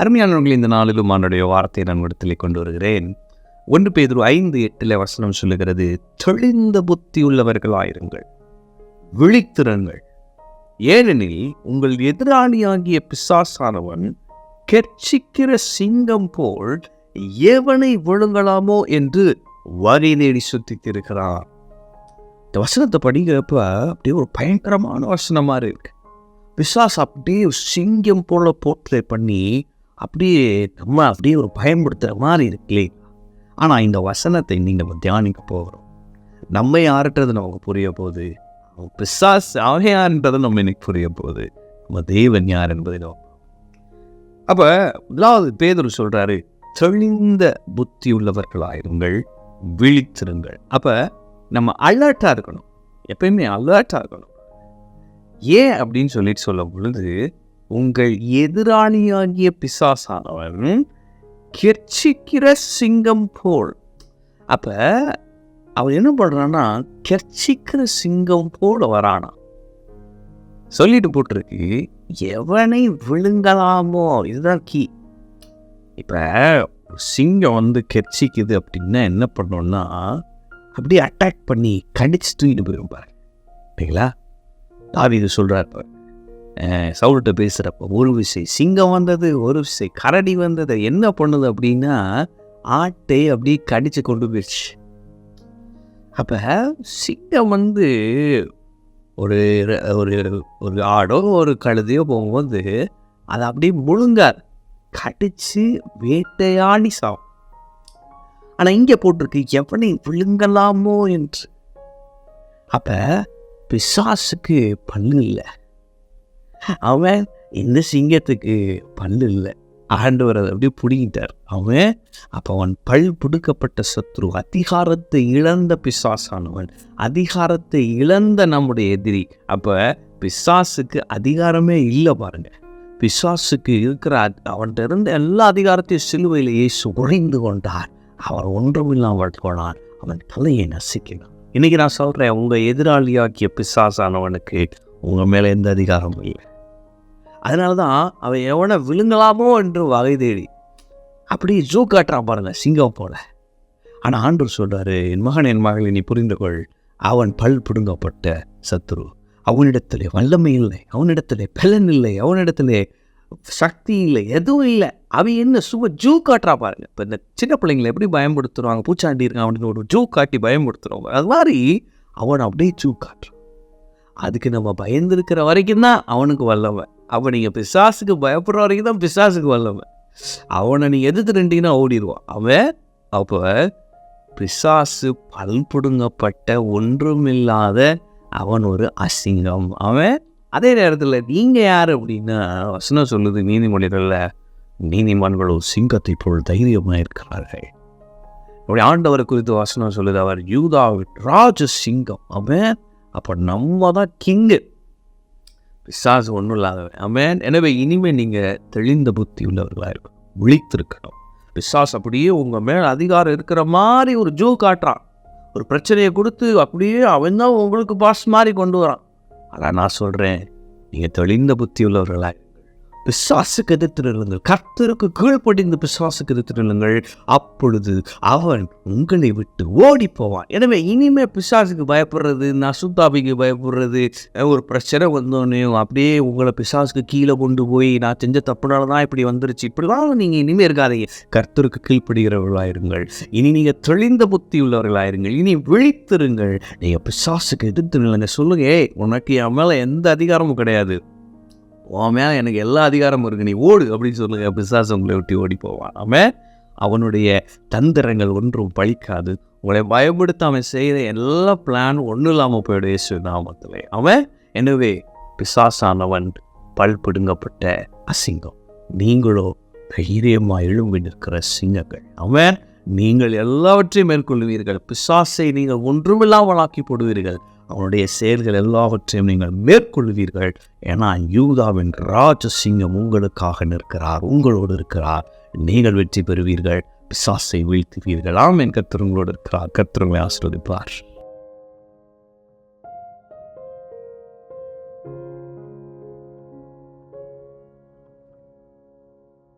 அருமையானவர்கள், இந்த நாளிலும் அவனுடைய வார்த்தையை நான் இடத்திலே கொண்டு வருகிறேன். 1 பேதுரு 5:8 வசனம் சொல்லுகிறது, தெளிந்த புத்தி உள்ளவர்களாயிருங்கள், விழித்திருங்கள். ஏனெனில் உங்கள் எதிராளியாகிய பிசாசானவன் கெர்ச்சிக்கிற சிங்கம் போல் எவனை விழுங்கலாமோ என்று வகை தேடி சுத்தித்திருக்கிறான். இந்த வசனத்தை படிக்கிறப்ப அப்படியே ஒரு பயங்கரமான வசனமா இருக்கு. பிசாசு அப்படியே சிங்கம் போல போர்ட்ரே பண்ணி அப்படியே நம்ம அப்படியே ஒரு பயன்படுத்துகிற மாதிரி இருக்குல்லே. ஆனால் இந்த வசனத்தை நீங்கள் தியானிக்க போகிறோம். நம்ம யாருன்றது நமக்கு புரிய போகுது. பிசாசு அவன் யாருன்றது நம்ம இன்னைக்கு புரிய போகுது. நம்ம தேவன் யார் என்பதை நம்ம. அப்போ முதலாவது பேதுரு சொல்கிறாரு, தெளிந்த புத்தி உள்ளவர்களாயிருங்கள், விழித்திருங்கள். அப்போ நம்ம அலர்ட்டாக இருக்கணும், எப்பயுமே அலர்ட்டாக இருக்கணும். ஏன் அப்படின்னு சொல்லும் பொழுது, உங்கள் எதிராளியாகிய பிசாசானவன் கெர்ச்சிக்கிற சிங்கம் போல். அப்போ அவன் என்ன பண்ணுறான்னா, கெர்ச்சிக்கிற சிங்கம் போல் வரானா. சொல்லிட்டு போட்டிருக்கு, எவனை விழுங்கலாமோ. இதுதான் கீ. இப்போ சிங்கம் கெர்ச்சிக்குது அப்படின்னா என்ன பண்ணோம்னா, அப்படியே அட்டாக் பண்ணி கடிச்சு தூக்கிட்டு போயிடும் பாரு. இல்லைங்களா? தாவீது சொல்கிறார், சவுல்கிட்ட பேசுகிறப்ப, ஒரு விசை சிங்கம் வந்தது, ஒரு விசை கரடி வந்தது. என்ன பண்ணுது அப்படின்னா, ஆட்டை அப்படியே கடிச்சு கொண்டு போயிடுச்சு. அப்போ சிங்கம் ஒரு ஒரு ஒரு ஆடோ ஒரு கழுதையோ போகும்போது அதை அப்படியே முழுங்கார், கடிச்சு வேட்டையாடி சாவும். ஆனால் இங்கே போட்டிருக்கு, எவனை விழுங்கலாமோ என்று. அப்போ பிசாசுக்கு பல்லு இல்லை, அவன் இந்த சிங்கத்துக்கு பல்லு இல்லை. ஆண்டவர் அதை அப்படியே பிடிக்கிட்டார் அவன். அப்போ அவன் பல் பிடுக்கப்பட்ட சத்ரு, அதிகாரத்தை இழந்த பிசாசானவன், அதிகாரத்தை இழந்த நம்முடைய எதிரி. அப்போ பிசாசுக்கு அதிகாரமே இல்லை பாருங்க. பிசாசுக்கு இருக்கிற அவன்கிட்ட இருந்த எல்லா அதிகாரத்தையும் சிலுவையில் இயேசு உறைந்து கொண்டார். அவர் ஒன்றுமில்லாமல் போனான், அவன் தலையை நசுக்கினான். இன்றைக்கி நான் சொல்கிறேன், உங்கள் எதிராளியாக்கிய பிசாசானவனுக்கு உங்கள் மேலே எந்த அதிகாரமும் இல்லை. அதனால தான் அவன் எவனை விழுங்கலாமோ என்று வகை தேடி அப்படி ஜூ காட்டுறான் பாருங்கள், சிங்கம் போல. ஆனால் ஆண்டவர் சொல்கிறாரு, என் மகன் என் மகளை நீ புரிந்து கொள், அவன் பல் பிடுங்கப்பட்ட சத்துரு. அவனிடத்திலே வல்லமை இல்லை, அவனிடத்திலே பலன் இல்லை, அவனிடத்திலே சக்தி இல்லை, எதுவும் இல்லை. அவன் என்ன சும்மா ஜூ காட்டுறா பாருங்க. இப்போ இந்த சின்ன பிள்ளைங்களை எப்படி பயன்படுத்துகிறாங்க, பூச்சாண்டி இருக்கான் அப்படின்னு ஒரு ஜூ காட்டி பயன்படுத்துகிறவங்க, அது மாதிரி அவன் அப்படியே ஜூ காட்டுறான். அதுக்கு நம்ம பயந்துருக்கிற வரைக்கும் தான் அவனுக்கு வல்லமை. அவன் நீங்கள் பிசாசுக்கு பயப்படுற வரைக்கும் தான் பிசாசுக்கு வல்லமை. அவனை நீ எதிர்த்து நின்றீங்கன்னா ஓடிடுவான் அவன். அப்போ பிசாசு பல் பிடுங்கப்பட்ட ஒன்றுமில்லாத அவன் ஒரு அசிங்கம் அவன். அதே நேரத்தில் நீங்கள் யார் அப்படின்னா, வசனம் சொல்லுது நீதிமொழிகளில், நீதிமான்களோ சிங்கத்தை போல் தைரியமாக இருக்கிறார்கள். அப்படி ஆண்டவரை குறித்து வசனம் சொல்லுது, அவர் யூதாவின் ராஜ சிங்கம் அவன். அப்போ நம்ம தான் கிங்கு, பிசாசு ஒன்றும் இல்லாதவன் அவன். எனவே இனிமேல் நீங்கள் தெளிந்த புத்தி உள்ளவர்களாக இருக்கணும், விழித்திருக்கணும். பிசாசு அப்படியே உங்கள் மேலே அதிகாரம் இருக்கிற மாதிரி ஒரு ஜூ காட்டுறான், ஒரு பிரச்சனையை கொடுத்து அப்படியே அவன் தான் உங்களுக்கு பாஸ் மாதிரி கொண்டு வரான். ஆனால் நான் சொல்கிறேன், நீங்கள் தெளிந்த புத்தி உள்ளவர்களாக பிசாசுக்கு எதிர்த்து நில்லுங்கள், கர்த்தருக்கு கீழ்ப்படிந்து பிசாசுக்கு எதிர்த்து நில்லுங்கள், அப்பொழுது அவன் உங்களை விட்டு ஓடி போவான். எனவே இனிமேல் பிசாசுக்கு பயப்படுறது, நசுத்தாபிக்கு பயப்படுறது, ஒரு பிரச்சனை வந்தோடனே அப்படியே உங்களை பிசாசுக்கு கீழே கொண்டு போய் நான் செஞ்ச தப்புனால தான் இப்படி வந்துருச்சு, இப்படிலாம் நீங்கள் இனிமேல் இருக்காதீங்க. கர்த்தருக்கு கீழ்ப்படுகிறவர்களாயிருங்கள். இனி நீங்கள் தெளிந்த புத்தி உள்ளவர்களாயிருங்கள். இனி விழித்திருங்கள். நீங்கள் பிசாசுக்கு எதிர்த்து நில்லுங்க. சொல்லுங்க, உனக்கு என் மேலே எந்த அதிகாரமும் கிடையாது, உன் மேலே எனக்கு எல்லா அதிகாரமும் இருக்குது, நீ ஓடு அப்படின்னு சொல்லுங்க. பிசாசு உங்களை விட்டு ஓடி போவான் அவன். அவனுடைய தந்திரங்கள் ஒன்றும் பழிக்காது. உங்களை பயப்படுத்த அவன் செய்கிற எல்லா பிளான் ஒன்றும் இல்லாமல் போயிடும் இயேசு நாமத்திலே அவன். எனவே பிசாசானவன் பல் பிடுங்கப்பட்ட அசிங்கம், நீங்களோ தைரியமாக எழும்பி நிற்கிற சிங்கங்கள் அவன். நீங்கள் எல்லாவற்றையும் மேற்கொள்வீர்கள். பிசாசை நீங்கள் ஒன்றுமில்லாமல் ஆக்கி போடுவீர்கள். அவனுடைய செயல்கள் எல்லாவற்றையும் நீங்கள் மேற்கொள்வீர்கள். ஏன்னா யூதாவின் ராஜசிங்கம் உங்களுக்காக நிற்கிறார், உங்களோடு இருக்கிறார். நீங்கள் வெற்றி பெறுவீர்கள், பிசாசை வீழ்த்துவீர்கள். ஆமென். கர்த்தர் உங்களோடு இருக்கிறார். கர்த்தர் உங்களை ஆசீர்வதிப்பார்.